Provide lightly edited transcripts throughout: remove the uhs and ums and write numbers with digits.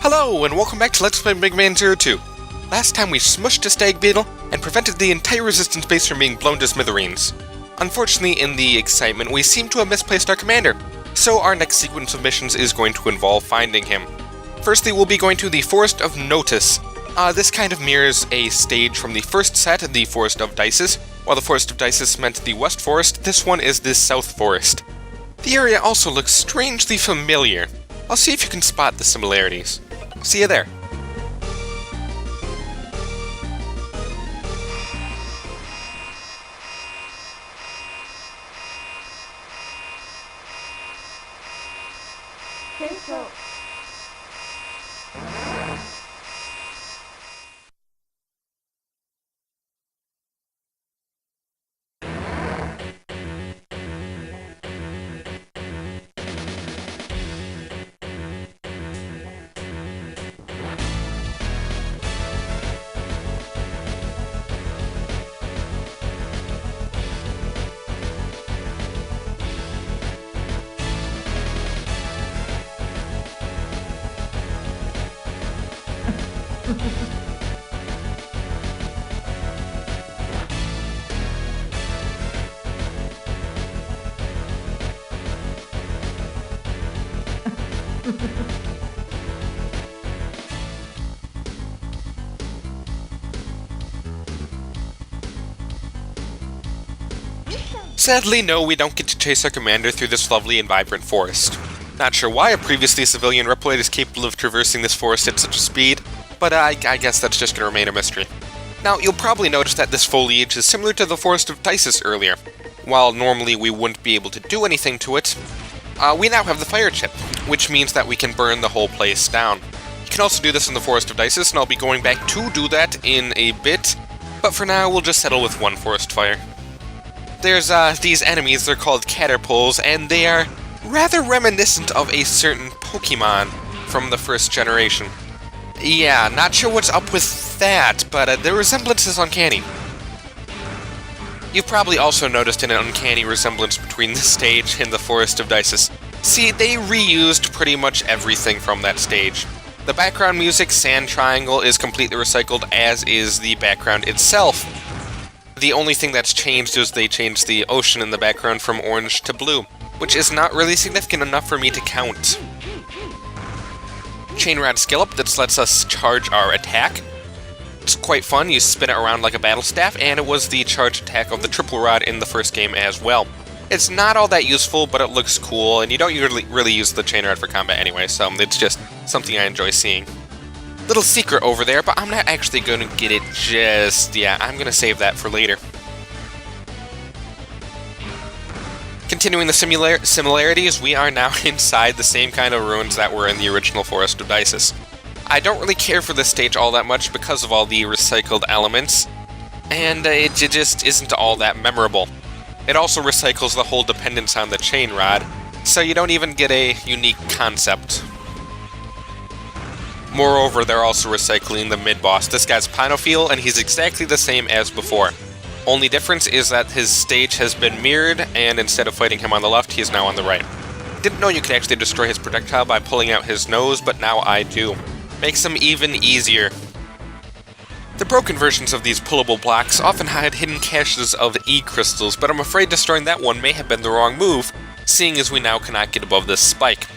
Hello, and welcome back to Let's Play Megaman Zero 2. Last time we smushed a stag beetle and prevented the entire resistance base from being blown to smithereens. Unfortunately, in the excitement, we seem to have misplaced our commander, so our next sequence of missions is going to involve finding him. Firstly, we'll be going to the Forest of Notice. This kind of mirrors a stage from the first set, the Forest of Dices. While the Forest of Dices meant the West Forest, this one is the South Forest. The area also looks strangely familiar. I'll see if you can spot the similarities. See you there. Sadly, no, we don't get to chase our commander through this lovely and vibrant forest. Not sure why a previously civilian Reploid is capable of traversing this forest at such a speed, but I guess that's just going to remain a mystery. Now, you'll probably notice that this foliage is similar to the Forest of Dices earlier. While normally we wouldn't be able to do anything to it, we now have the fire chip, which means that we can burn the whole place down. You can also do this in the Forest of Dices, and I'll be going back to do that in a bit, but for now we'll just settle with one forest fire. There's these enemies, they're called caterpillars, and they are rather reminiscent of a certain Pokemon from the first generation. Yeah, not sure what's up with that, but the resemblance is uncanny. You've probably also noticed an uncanny resemblance between this stage and the Forest of Dices. See, they reused pretty much everything from that stage. The background music, Sand Triangle, is completely recycled, as is the background itself. The only thing that's changed is they changed the ocean in the background from orange to blue, which is not really significant enough for me to count. Chainrod Scallop that lets us charge our attack. It's quite fun, you spin it around like a battle staff, and it was the charge attack of the Triple Rod in the first game as well. It's not all that useful, but it looks cool, and you don't really use the Chainrod for combat anyway, so it's just something I enjoy seeing. Little secret over there, but I'm not actually going to get it just yet. I'm going to save that for later. Continuing the similarities, we are now inside the same kind of ruins that were in the original Forest of Dices. I don't really care for this stage all that much because of all the recycled elements, and it just isn't all that memorable. It also recycles the whole dependence on the chain rod, so you don't even get a unique concept. Moreover, they're also recycling the mid-boss. This guy's Panophile, and he's exactly the same as before. Only difference is that his stage has been mirrored, and instead of fighting him on the left, he is now on the right. Didn't know you could actually destroy his projectile by pulling out his nose, but now I do. Makes him even easier. The broken versions of these pullable blocks often hide hidden caches of E-crystals, but I'm afraid destroying that one may have been the wrong move, seeing as we now cannot get above this spike.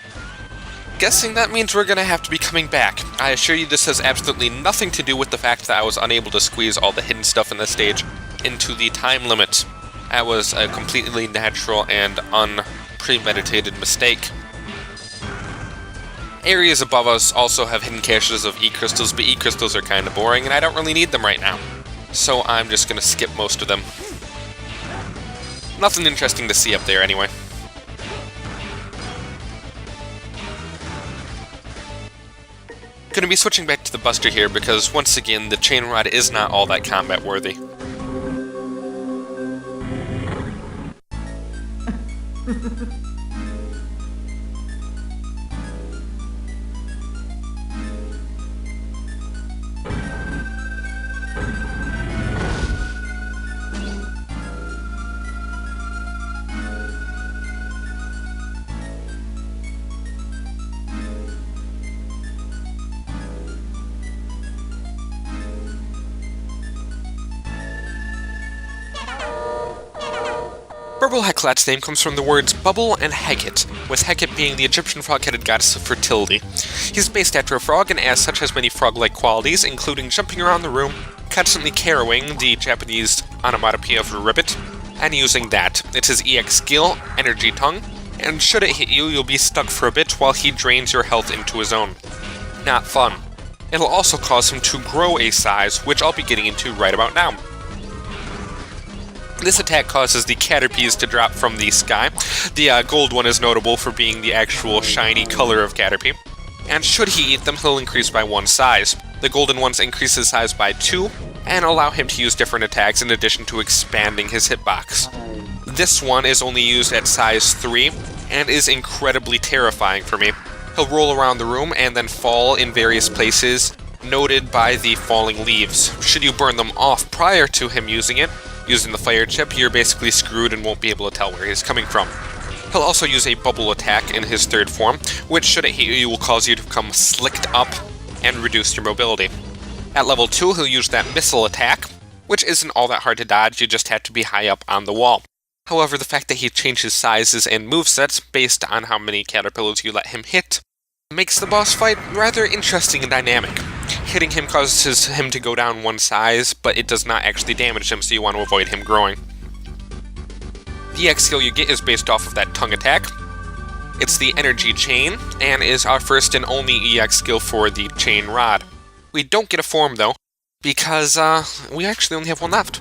Guessing that means we're gonna have to be coming back. I assure you this has absolutely nothing to do with the fact that I was unable to squeeze all the hidden stuff in this stage into the time limit. That was a completely natural and unpremeditated mistake. Areas above us also have hidden caches of E-crystals, but E-crystals are kinda boring and I don't really need them right now. So I'm just gonna skip most of them. Nothing interesting to see up there anyway. Gonna be switching back to the Buster here because, once again, the chain rod is not all that combat worthy. Burble Heklat's name comes from the words bubble and Heket, with Heket being the Egyptian frog-headed goddess of fertility. He's based after a frog and as such has many frog-like qualities, including jumping around the room, constantly carrying the Japanese onomatopoeia of ribbit, and using that. It's his EX skill, Energy Tongue, and should it hit you, you'll be stuck for a bit while he drains your health into his own. Not fun. It'll also cause him to grow a size, which I'll be getting into right about now. This attack causes the Caterpies to drop from the sky. The gold one is notable for being the actual shiny color of Caterpie. And should he eat them, he'll increase by 1 size. The golden ones increase his size by 2, and allow him to use different attacks in addition to expanding his hitbox. This one is only used at size 3, and is incredibly terrifying for me. He'll roll around the room and then fall in various places, noted by the falling leaves. Should you burn them off prior to him using it, using the fire chip, you're basically screwed and won't be able to tell where he's coming from. He'll also use a bubble attack in his 3rd form, which should it hit you will cause you to become slicked up and reduce your mobility. At level 2, he'll use that missile attack, which isn't all that hard to dodge, you just have to be high up on the wall. However, the fact that he changes sizes and movesets based on how many caterpillars you let him hit makes the boss fight rather interesting and dynamic. Hitting him causes him to go down 1 size, but it does not actually damage him, so you want to avoid him growing. The EX skill you get is based off of that tongue attack. It's the Energy Chain, and is our first and only EX skill for the Chain Rod. We don't get a form, though, because we actually only have 1 left.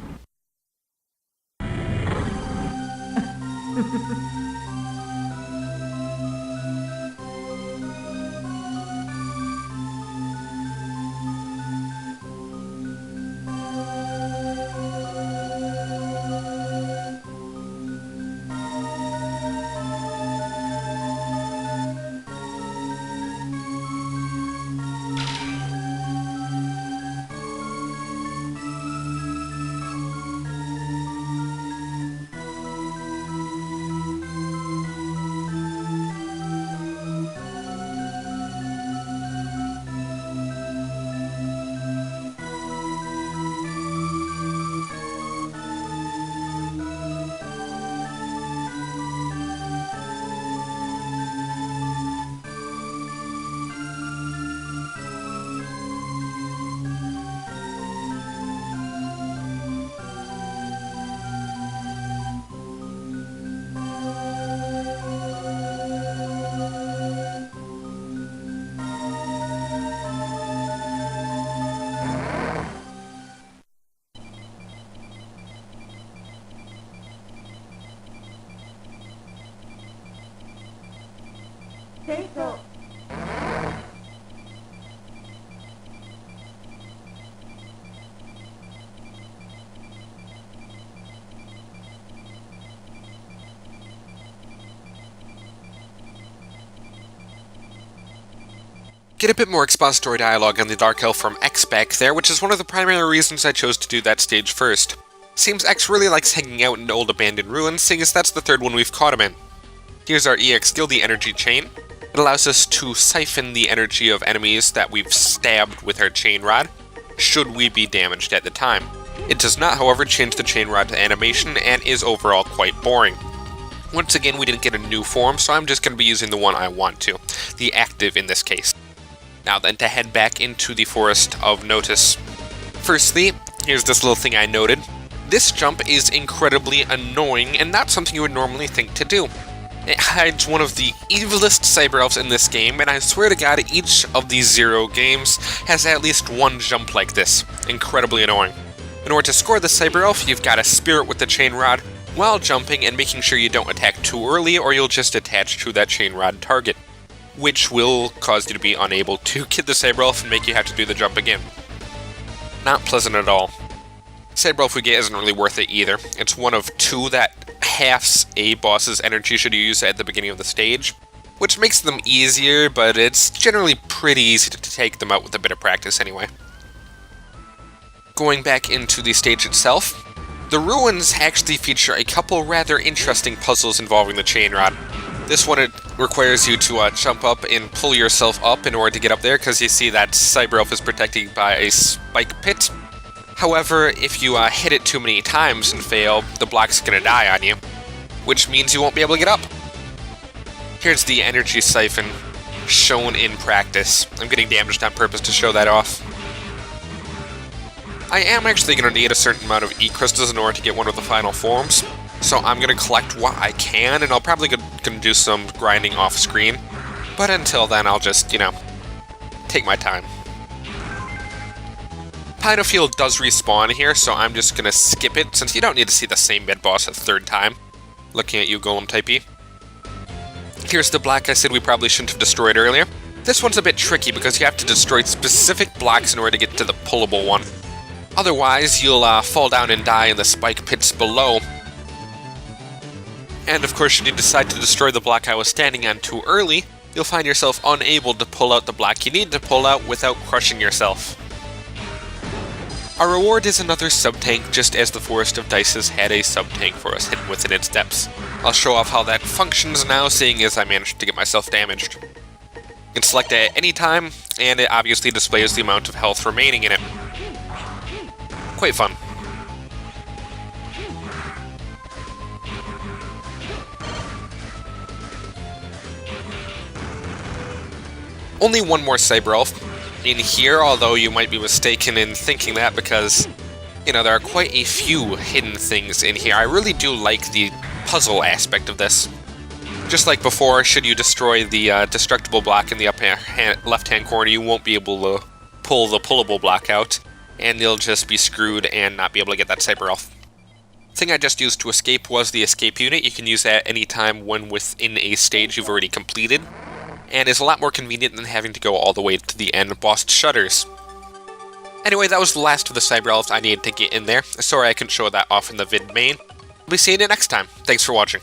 Get a bit more expository dialogue on the Dark Elf from X back there, which is one of the primary reasons I chose to do that stage first. Seems X really likes hanging out in old abandoned ruins, seeing as that's the 3rd one we've caught him in. Here's our EX skill, the Energy Chain. It allows us to siphon the energy of enemies that we've stabbed with our Chain Rod, should we be damaged at the time. It does not, however, change the Chain Rod to animation, and is overall quite boring. Once again, we didn't get a new form, so I'm just going to be using the one I want to, the active in this case. Now then, to head back into the Forest of Notice. Firstly, here's this little thing I noted. This jump is incredibly annoying and not something you would normally think to do. It hides one of the evilest cyber elves in this game, and I swear to God, each of these Zero games has at least one jump like this. Incredibly annoying. In order to score the cyber elf, you've got to spirit with the chain rod while jumping and making sure you don't attack too early, or you'll just attach to that chain rod target, which will cause you to be unable to get the cyber elf and make you have to do the jump again. Not pleasant at all. Cyber elf we get isn't really worth it either. It's one of 2 that halves a boss's energy should you use it at the beginning of the stage, which makes them easier, but it's generally pretty easy to take them out with a bit of practice anyway. Going back into the stage itself, the ruins actually feature a couple rather interesting puzzles involving the chain rod. This one, it requires you to jump up and pull yourself up in order to get up there, because you see that cyber elf is protected by a spike pit. However, if you hit it too many times and fail, the block's gonna die on you. which means you won't be able to get up. Here's the energy siphon shown in practice. I'm getting damaged on purpose to show that off. I am actually going to need a certain amount of E-crystals in order to get one of the final forms, so I'm going to collect what I can, and I'll probably going to do some grinding off screen. But until then, I'll just, take my time. Pinofield does respawn here, so I'm just going to skip it, since you don't need to see the same mid-boss a third time. Looking at you, Golem Type E. Here's the block I said we probably shouldn't have destroyed earlier. This one's a bit tricky because you have to destroy specific blocks in order to get to the pullable one. Otherwise, you'll fall down and die in the spike pits below. And of course, should you decide to destroy the block I was standing on too early, you'll find yourself unable to pull out the block you need to pull out without crushing yourself. Our reward is another sub-tank, just as the Forest of Dices had a sub-tank for us hidden within its depths. I'll show off how that functions now, seeing as I managed to get myself damaged. You can select it at any time, and it obviously displays the amount of health remaining in it. Quite fun. Only one more Cyber Elf in here, although you might be mistaken in thinking that because, there are quite a few hidden things in here. I really do like the puzzle aspect of this. Just like before, should you destroy the destructible block in the upper left-hand corner, you won't be able to pull the pullable block out, and you'll just be screwed and not be able to get that Cyber Elf. The thing I just used to escape was the escape unit. You can use that any time when within a stage you've already completed, and is a lot more convenient than having to go all the way to the end boss shutters. Anyway, that was the last of the Cyber Elves I needed to get in there. Sorry I couldn't show that off in the vid main. We'll be seeing you next time. Thanks for watching.